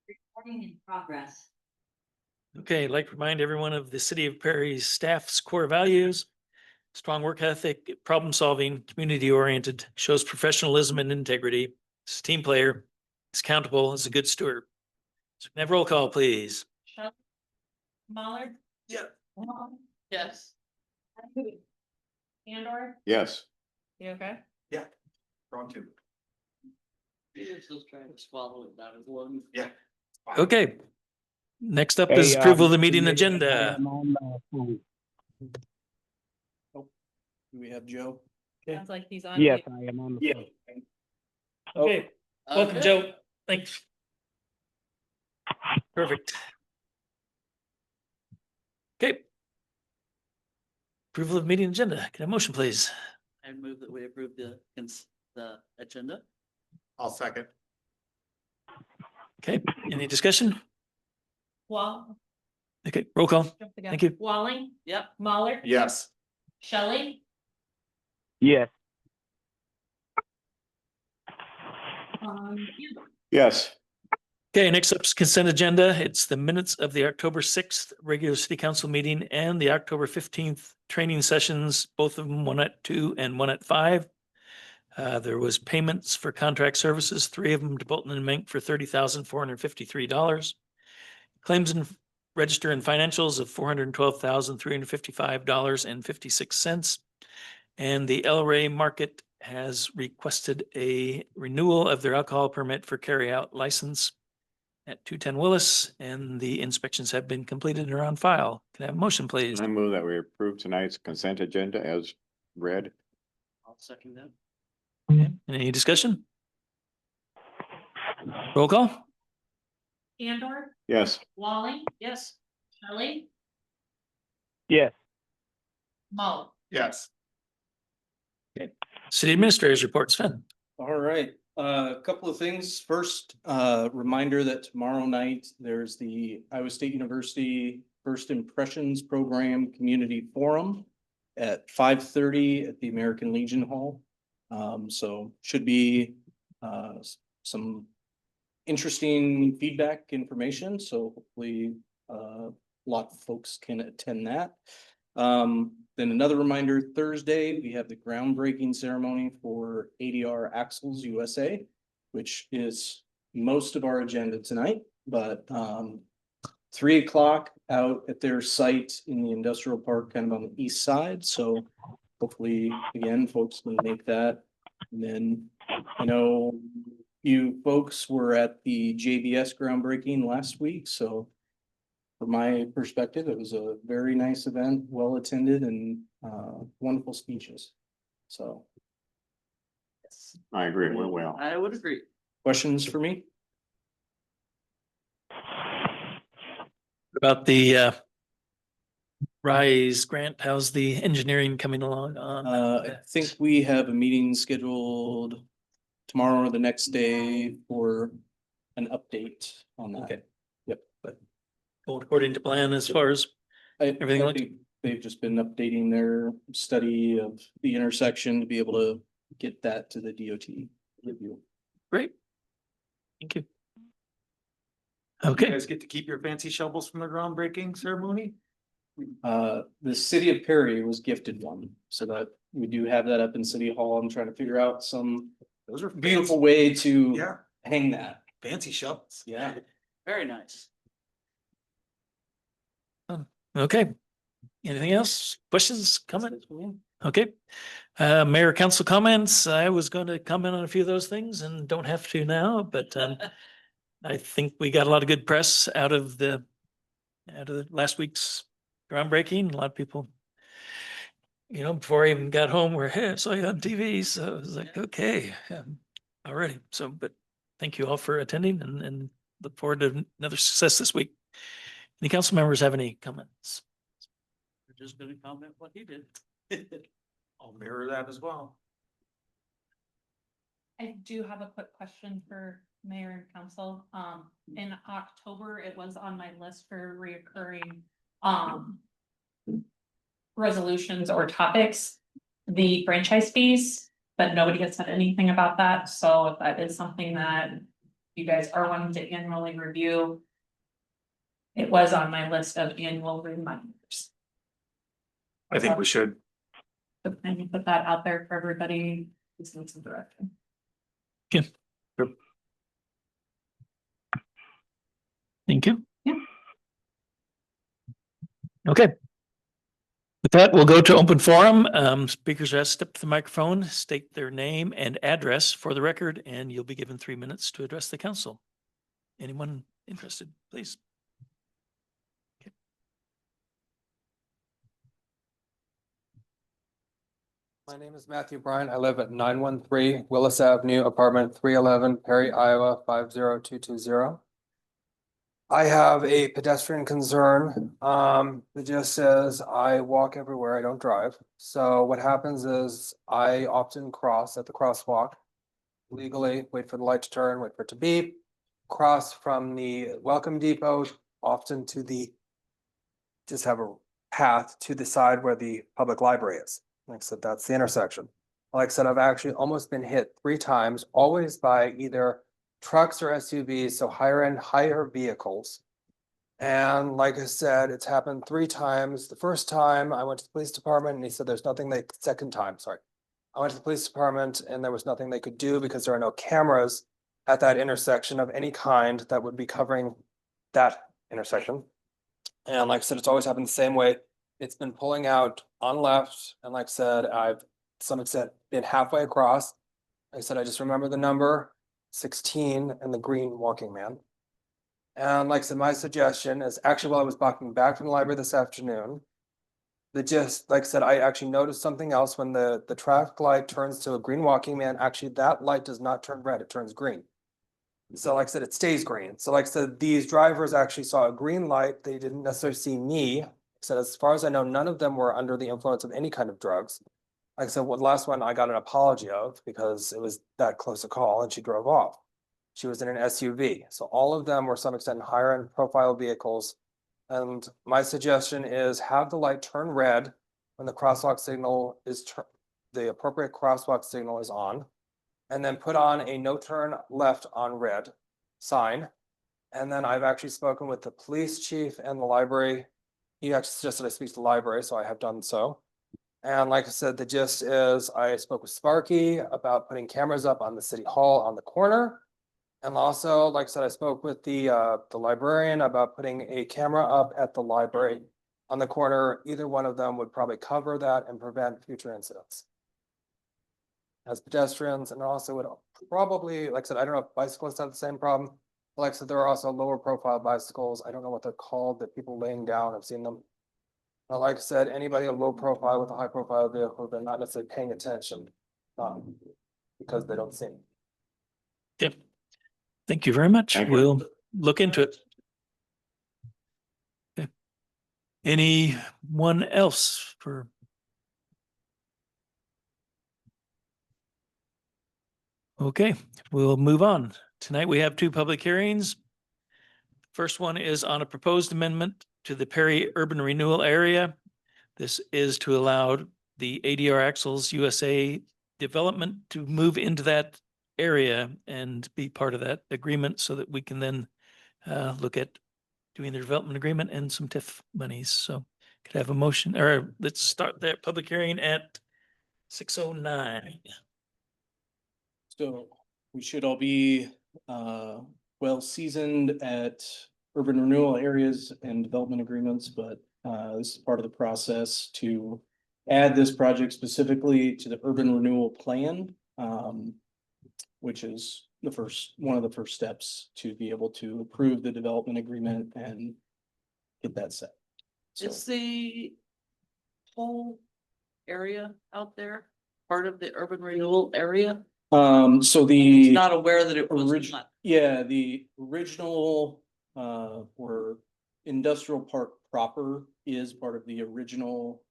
Recording in progress. Okay, I'd like to remind everyone of the City of Perry's staff's core values. Strong work ethic, problem solving, community oriented, shows professionalism and integrity. Is a team player, is accountable, is a good steward. So can I have roll call, please? Shelley? Mahler? Yeah. Wong? Yes. Andor? Yes. You okay? Wrong two. He was just trying to swallow it down his lungs. Yeah. Okay. Next up is approval of the meeting agenda. Do we have Joe? Sounds like he's on. Yes, mute. I am on the Yeah. phone. Okay, welcome, Okay. Joe. Thanks. Perfect. Okay. Approval of meeting agenda. Can I have a motion, please? I move that we approve the agenda. I'll second. Okay, any discussion? Wall. Okay, roll call. Jump the gun. Thank you. Walling? Yep. Mahler? Yes. Shelley? Yes, Andor? Yes. Okay, next up is consent agenda. It's the minutes of the October 6th regular city council meeting and the October 15th training sessions, both of them, one at 2 and one at 5. There was payments for contract services, 3 of them to Bolton and Mink for $30,453. Claims and register and financials of $412,355.56. And the El Rey Market has requested a renewal of their alcohol permit for carryout license at 210 Willis, and the inspections have been completed and are on file. Can I have a motion, please? I move that we approve tonight's consent agenda as read. I'll second that. Okay, any discussion? Roll call? Andor? Yes. Walling? Yes. Shelley? yes, Mahler? Yes. City Administrator's report, Sven. all right. A couple of things. First, reminder that tomorrow night, there's the Iowa State University First Impressions Program Community Forum at 5:30 at the American Legion Hall. So should be some interesting feedback information, so hopefully a lot of folks can attend that. Then another reminder, Thursday, we have the groundbreaking ceremony for ADR Axles USA, which is most of our agenda tonight, but 3 o'clock out at their site in the industrial park, kind of on the east side, so hopefully, again, folks can make that. And then, I know you folks were at the JBS groundbreaking last week, so from my perspective, it was a very nice event, well attended and wonderful speeches. So, Yes. I agree. It went well. I would agree. questions for me? About the RISE grant, how's the engineering coming along on? I think we have a meeting scheduled tomorrow or the next day for an update on that. Okay. Yep, but Going according to plan as far as, Everything I looked- think they've just been updating their study of the intersection to be able to get that to the DOT review. great. Thank you. You Okay, guys get to keep your fancy shovels from the groundbreaking ceremony? The city of Perry was gifted one, so that we do have that up in City Hall. I'm trying to figure out some Those are beautiful way to Yeah, hang that. fancy shovels. Yeah. Very nice. okay. Anything else? Questions, comments? Okay. Mayor, council comments. I was going to comment on a few of those things and don't have to now, but I think we got a lot of good press out of the last week's groundbreaking. A lot of people, before I even got home, were, hey, I saw you on TV. So I was like, okay, already. So, but thank you all for attending and look forward to another success this week. Any council members have any comments? We're just gonna comment what he did. I'll mirror that as well. I do have a quick question for mayor and council. In October, it was on my list for reoccurring, resolutions or topics, the franchise fees, but nobody has said anything about that. So if that is something that you guys are wanting to annually review. It was on my list of annual reminders. I think we should. So can you put that out there for everybody? Just need some direction. Thank you. Yeah. Okay. With that, we'll go to open forum. Speakers are asked to step to the microphone, state their name and address for the record, and you'll be given 3 minutes to address the council. Anyone interested, please? My name is Matthew Bryan. I live at 913 Willis Avenue, apartment 311, Perry, Iowa 50220. I have a pedestrian concern. It just says I walk everywhere. I don't drive. So what happens is I often cross at the crosswalk legally, wait for the light to turn, wait for it to beep, cross from the welcome depot often to the, just have a path to the side where the public library is. Like I said, that's the intersection. Like I said, I've actually almost been hit 3 times, always by either trucks or SUVs, so higher vehicles. And like I said, it's happened 3 times. The first time I went to the police department and he said there's nothing they, second time, sorry. I went to the police department and there was nothing they could do because there are no cameras at that intersection of any kind that would be covering that intersection. And like I said, it's always happened the same way. It's been pulling out on left. And like I said, I've to some extent been halfway across. Like I said, I just remember the number 16 and the green walking man. And like I said, my suggestion is actually while I was walking back from the library this afternoon, like I said, I actually noticed something else when the traffic light turns to a green walking man. Actually, that light does not turn red, it turns green. So like I said, it stays green. So like I said, these drivers actually saw a green light. They didn't necessarily see me. So as far as I know, none of them were under the influence of any kind of drugs. Like I said, the last one I got an apology of because it was that close a call and she drove off. She was in an SUV. So all of them were to some extent higher end profile vehicles. And my suggestion is have the light turn red when the crosswalk signal is, the appropriate crosswalk signal is on. And then put on a no turn left on red sign. And then I've actually spoken with the police chief and the library. He actually suggested I speak to the library, so I have done so. And like I said, the gist is I spoke with Sparky about putting cameras up on the city hall on the corner. And also, like I said, I spoke with the librarian about putting a camera up at the library on the corner. Either one of them would probably cover that and prevent future incidents. As pedestrians, and also would probably, like I said, I don't know if bicyclists have the same problem. Like I said, there are also lower profile bicycles. I don't know what they're called, that people laying down, I've seen them. But like I said, anybody low profile with a high profile vehicle, they're not necessarily paying attention. Because they don't see me. Yep. Thank you very much. Thank you. We'll look into it. Okay. Anyone else for? Okay, we'll move on. Tonight we have 2 public hearings. First one is on a proposed amendment to the Perry Urban Renewal Area. This is to allow the ADR Axles USA development to move into that area and be part of that agreement so that we can then look at doing the development agreement and some TIF monies. So could I have a motion, or let's start that public hearing at 6:09. So we should all be well seasoned at urban renewal areas and development agreements, but this is part of the process to add this project specifically to the urban renewal plan, which is one of the first steps to be able to approve the development agreement and get that set. So Is the whole area out there part of the urban renewal area? so the. Not aware that it was Orig- not. Yeah, the original, or industrial park proper is part of the original,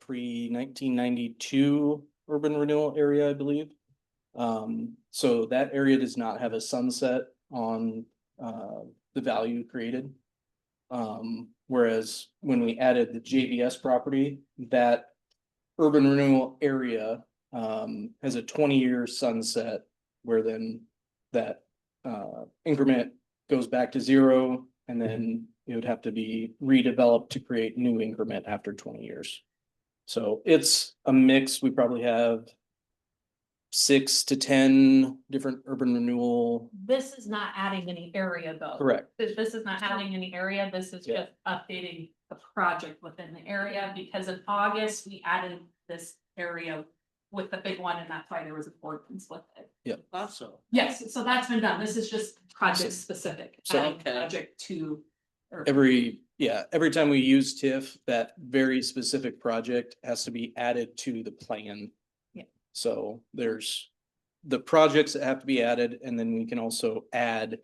pre-1992 urban renewal area, I believe. So that area does not have a sunset on, the value created. Whereas when we added the JVS property, that urban renewal area, has a 20-year sunset where then that increment goes back to zero, and then it would have to be redeveloped to create new increment after 20 years. So it's a mix. We probably have 6 to 10 different urban renewal. This is not adding any area though. Correct. This is not adding any area. This is Yeah. just updating the project within the area, because in August, we added this area with the big one, and that's why there was an ordinance with it. Also, Yes, so that's been done. This is just project specific, So- adding Okay. project to. or- Every time we use TIF, that very specific project has to be added to the plan. Yeah. So there's the projects that have to be added, and then we can also add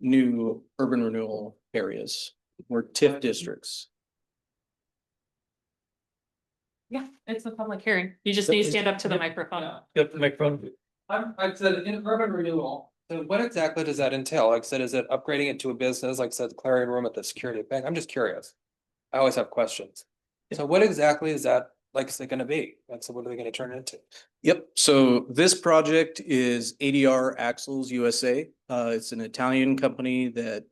new urban renewal areas or TIF districts. Yeah, it's a public hearing. You just need to stand up to the microphone. Got the microphone. I said in urban renewal, so what exactly does that entail? Like I said, is it upgrading it to a business, like I said, the Clarion Room at the security bank? I'm just curious. I always have questions. So what exactly is that, like, is it gonna be? Like, so what are they gonna turn it into? Yep, so this project is ADR Axles USA. It's an Italian company that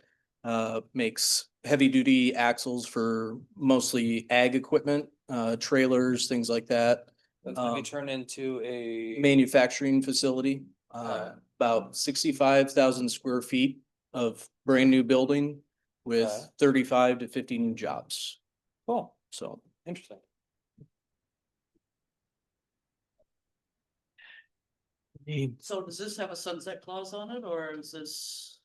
makes heavy duty axles for mostly ag equipment, trailers, things like that. It's gonna be turned into a. Manufacturing facility, about 65,000 square feet of brand new building with Okay. 35 to 50 new jobs. Cool, So, interesting. Need- so does this have a sunset clause on it, or is this?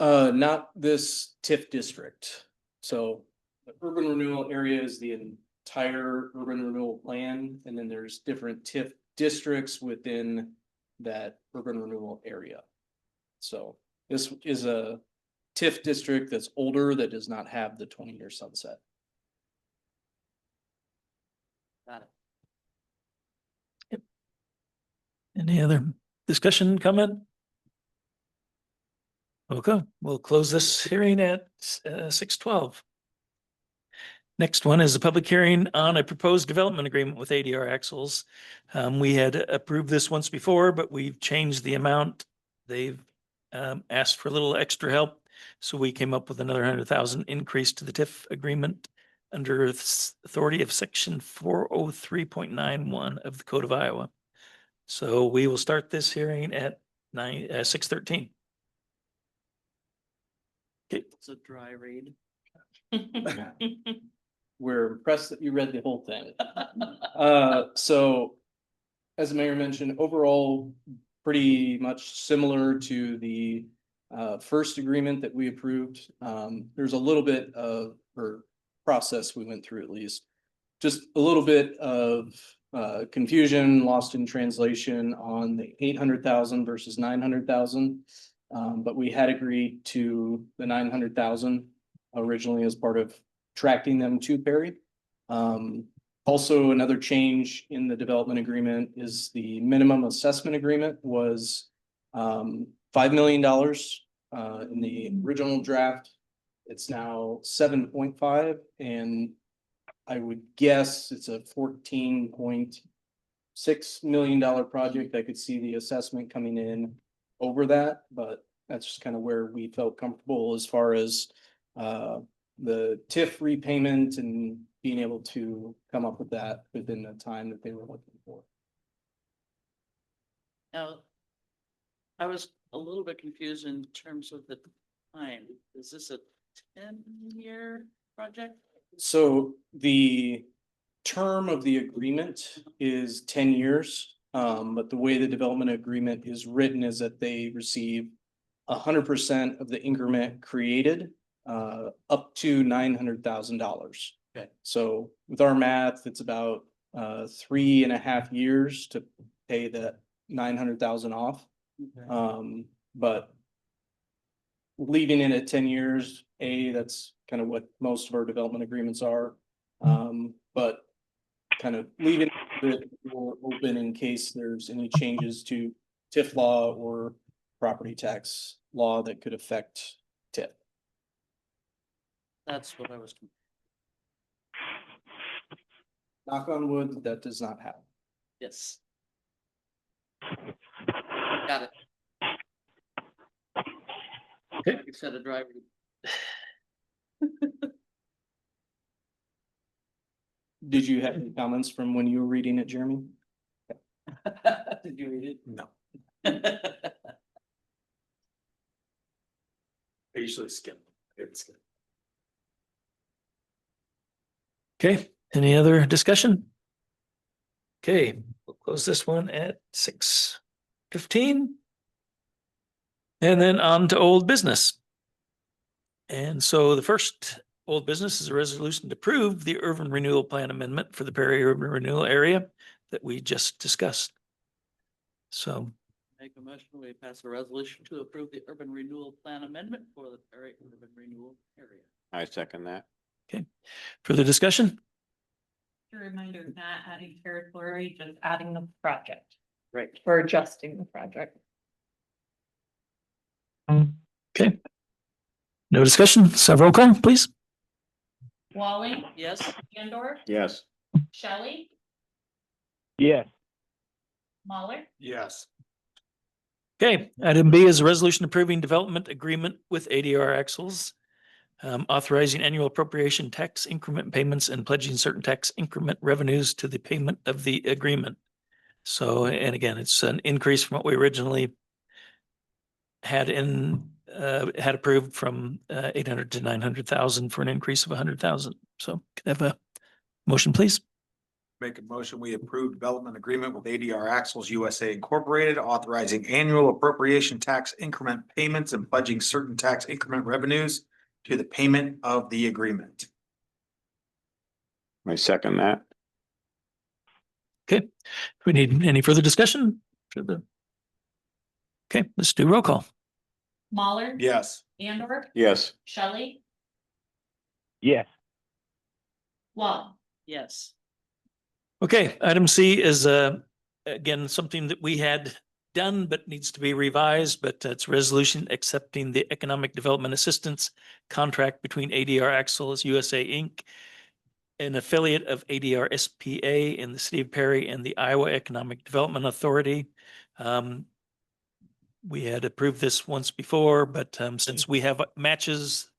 not this TIF district. So the urban renewal area is the entire urban renewal plan, and then there's different TIF districts within that urban renewal area. So this is a TIF district that's older, that does not have the 20-year sunset. Got it. Any other discussion, comment? Okay, we'll close this hearing at 6:12. Next one is a public hearing on a proposed development agreement with ADR Axles. We had approved this once before, but we've changed the amount. They've asked for a little extra help, so we came up with another 100,000 increase to the TIF agreement under authority of section 403.91 of the Code of Iowa. So we will start this hearing at 6:13. Okay, It's a dry read. We're impressed that you read the whole thing. So as the mayor mentioned, overall, pretty much similar to the first agreement that we approved. There's a little bit of, or process we went through at least, just a little bit of confusion, lost in translation on the 800,000 versus 900,000. But we had agreed to the 900,000 originally as part of tracking them to Perry. Also, another change in the development agreement is the minimum assessment agreement was $5 million in the original draft. It's now 7.5, and I would guess it's a $14.6 million project. I could see the assessment coming in over that, but that's just kind of where we felt comfortable as far as the TIF repayment and being able to come up with that within the time that they were looking for. Now, I was a little bit confused in terms of the time. Is this a 10-year project? So the term of the agreement is 10 years. But the way the development agreement is written is that they receive 100% of the increment created up to $900,000. Okay. So with our math, it's about 3.5 years to pay that 900,000 off. But leaving it at 10 years, that's kind of what most of our development agreements are. But kind of leaving it more open in case there's any changes to TIF law or property tax law that could affect TIF. That's what I was. Knock on wood, that does not happen. Yes. Got it. Instead of driving. Did you have any comments from when you were reading it, Jeremy? Did you read it? No, No. I usually skim. It's Okay, any other discussion? Okay, we'll close this one at 6:15. And then on to old business. And so the first old business is a resolution to approve the urban renewal plan amendment for the Perry urban renewal area that we just discussed. So, Make a motion, we pass a resolution to approve the urban renewal plan amendment for the Perry urban renewal area. I second that. further discussion? A reminder, not adding territory, just adding the project Right. or adjusting the project. Okay. No discussion, so roll call, please. Walling, Yes, Andor, Yes, Shelley, Yes. Mahler, yes, Okay, item B is a resolution approving development agreement with ADR Axles. Authorizing annual appropriation tax increment payments and pledging certain tax increment revenues to the payment of the agreement. So, and again, it's an increase from what we originally had approved from 800 to 900,000 for an increase of 100,000. So could I have a motion, please? make a motion, we approve development agreement with ADR Axles USA Incorporated, authorizing annual appropriation tax increment payments and pledging certain tax increment revenues to the payment of the agreement. I second that. Okay, do we need any further discussion? Okay, let's do roll call. Mahler. Yes, Andor, Yes, Shelley, Yes. Walling. yes, Okay, item C is again, something that we had done but needs to be revised, but it's a resolution accepting the economic development assistance contract between ADR Axles USA Inc., an affiliate of ADR SPA in the city of Perry and the Iowa Economic Development Authority. We had approved this once before, but since we have matches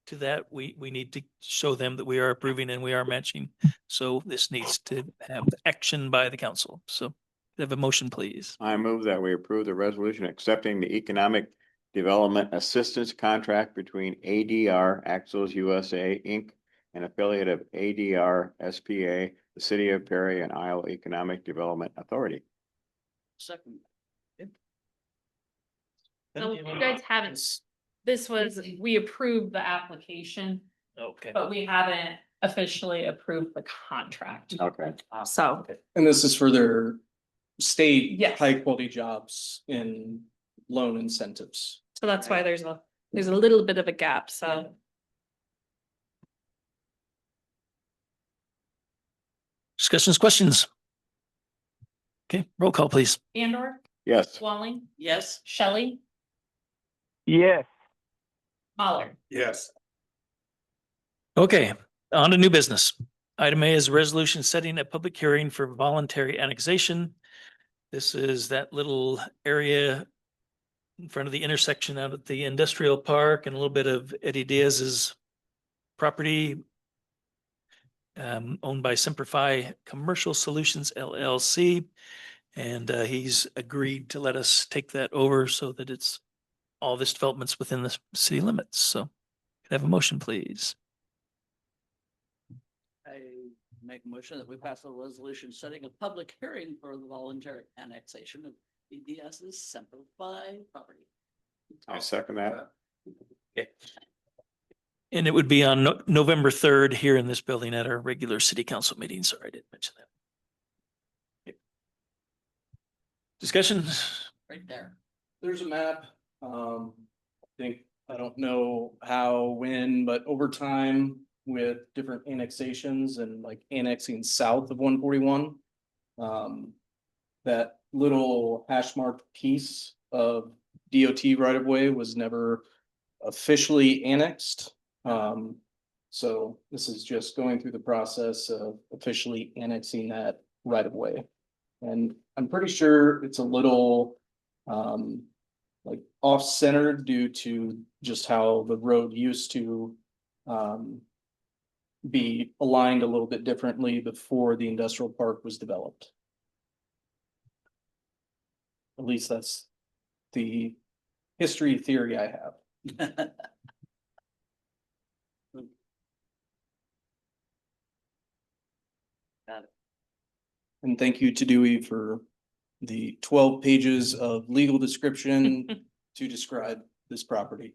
to that, we need to show them that we are approving and we are matching. So this needs to have action by the council. So have a motion, please. I move that we approve the resolution accepting the economic development assistance contract between ADR Axles USA Inc. an affiliate of ADR SPA, the city of Perry and Iowa Economic Development Authority. second, So you guys haven't, this was, we approved the application, Okay. but we haven't officially approved the contract. Okay, So, And this is for their state Yes. high quality jobs in loan incentives. so that's why there's a little bit of a gap, so. Discussions, questions? Okay, roll call, please. Andor, yes, Walling, yes, Shelley, Yes. Mahler. yes, Okay, on to new business. Item A is a resolution setting a public hearing for voluntary annexation. This is that little area in front of the intersection out at the industrial park and a little bit of Eddie Diaz's property owned by Simplify Commercial Solutions LLC. And he's agreed to let us take that over so that it's all this development's within the city limits. So could I have a motion, please? I make a motion that we pass a resolution setting a public hearing for the voluntary annexation of EDS's Simplify property. I second that. And it would be on November 3rd here in this building at our regular city council meeting. Sorry, I didn't mention that. Okay. Discussion? Right there. There's a map. I don't know how, when, but over time with different annexations and like annexing south of 141. That little hash marked piece of DOT right of way was never officially annexed. So this is just going through the process of officially annexing that right of way. And I'm pretty sure it's a little, like off-centered due to just how the road used to be aligned a little bit differently before the industrial park was developed. At least that's the history theory I have. Got it. And thank you to Dewey for the 12 pages of legal description to describe this property.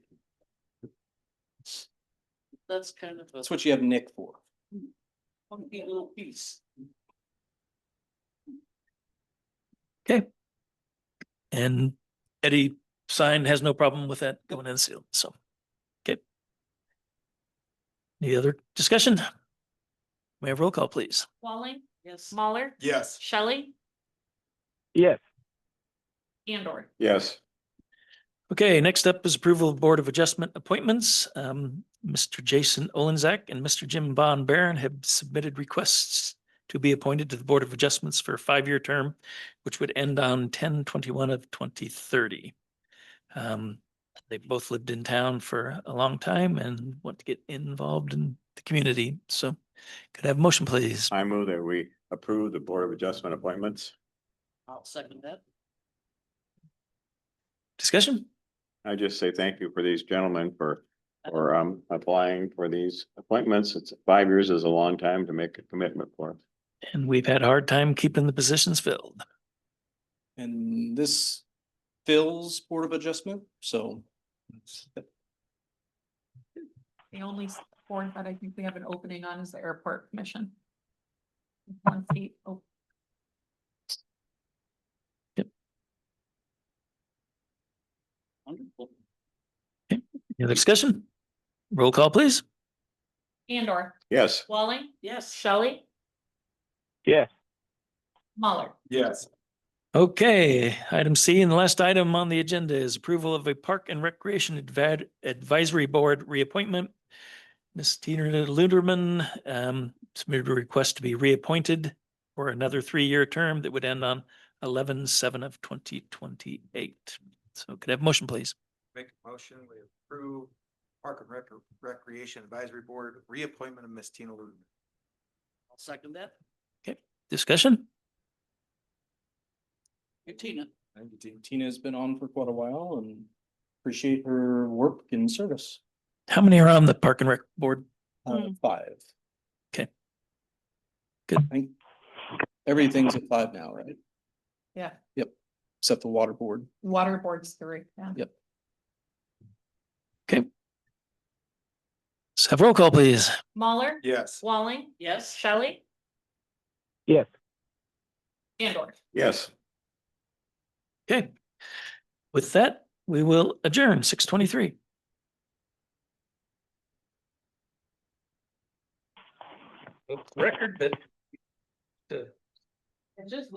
That's kind of a That's what you have Nick for. funky little piece. Okay. And Eddie sign has no problem with that going in sealed, so. Okay. Any other discussion? May I have roll call, please? Walling, Yes. Mahler, Yes. Shelley, yes, Andor. Yes, Okay, next up is approval of Board of Adjustment appointments. Mr. Jason Olenzak and Mr. Jim Von Baron have submitted requests to be appointed to the Board of Adjustments for a 5-year term, which would end on 10/21 of 2030. They've both lived in town for a long time and want to get involved in the community. So could I have a motion, please? I move that we approve the Board of Adjustment appointments. I'll second that. Discussion? I just say thank you for these gentlemen for applying for these appointments. It's 5 years is a long time to make a commitment for. And we've had a hard time keeping the positions filled. And this fills Board of Adjustment, so. The only board that I think we have an opening on is the airport commission. One seat open. Wonderful. Any other discussion? Roll call, please. Andor, Yes, Walling, Yes. Shelley, yes, Mahler. Yes. Okay, item C and the last item on the agenda is approval of a Park and Recreation Advisory Board reappointment. Ms. Tina Luderman submitted a request to be reappointed for another 3-year term that would end on 11/7 of 2028. So could I have a motion, please? Make a motion, we approve Park and Recreation Advisory Board reappointment of Ms. Tina Ludeman. I'll second that. Discussion? Hey, Tina. Thank you, team. Tina's been on for quite a while and appreciate her work and service. How many are on the Park and Rec Board? 5. Okay. Good. I think everything's at 5 now, right? Yeah, Yep, except the water board. water board's 3, yeah. Yep. Okay. Let's have roll call, please. Mahler, Yes. Walling, Yes. Shelley, yes. Andor. yes. Okay. With that, we will adjourn 6:23. Record, but. Just.